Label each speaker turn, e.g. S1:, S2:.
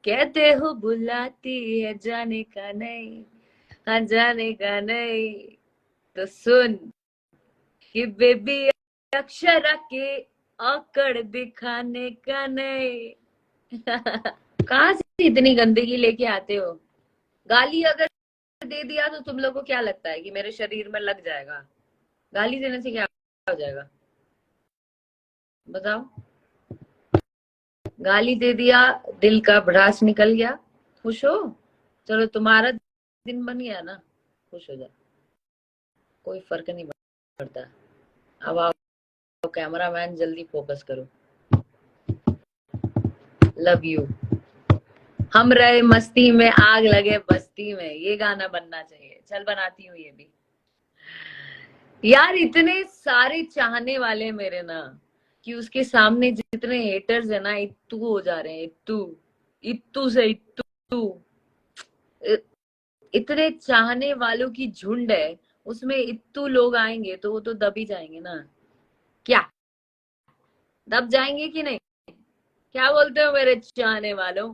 S1: कहते हो बुलाती है जाने का नहीं, हाँ जाने का नहीं। तो सुन कि बेबी अक्षरा के आकड़ दिखाने का नहीं। कहाँ से इतनी गंदगी लेके आते हो? गाली अगर दे दिया तो तुम लोग को क्या लगता है कि मेरे शरीर में लग जाएगा? गाली देने से क्या हो जाएगा? बताओ। गाली दे दिया, दिल का भड़ास निकल गया, खुश हो? चलो तुम्हारा दिन बन गया ना, खुश हो जाओ, कोई फर्क नहीं पड़ता। अब आओ कैमरा मैन, जल्दी फोकस करो। Love you. हम रहे मस्ती में, आग लगे बस्ती में, ये गाना बनना चाहिए। चल बनाती हूँ ये भी। यार इतने सारे चाहने वाले मेरे ना, कि उसके सामने जितने हेटर्स है ना, इत्तू हो जा रहे हैं, इत्तू, इत्तू से इत्तू। इतने चाहने वालों की झुंड है, उसमें इत्तू लोग आएंगे तो वो तो दब ही जाएंगे ना। क्या दब जाएंगे कि नहीं? क्या बोलते हो मेरे चाहने वालों?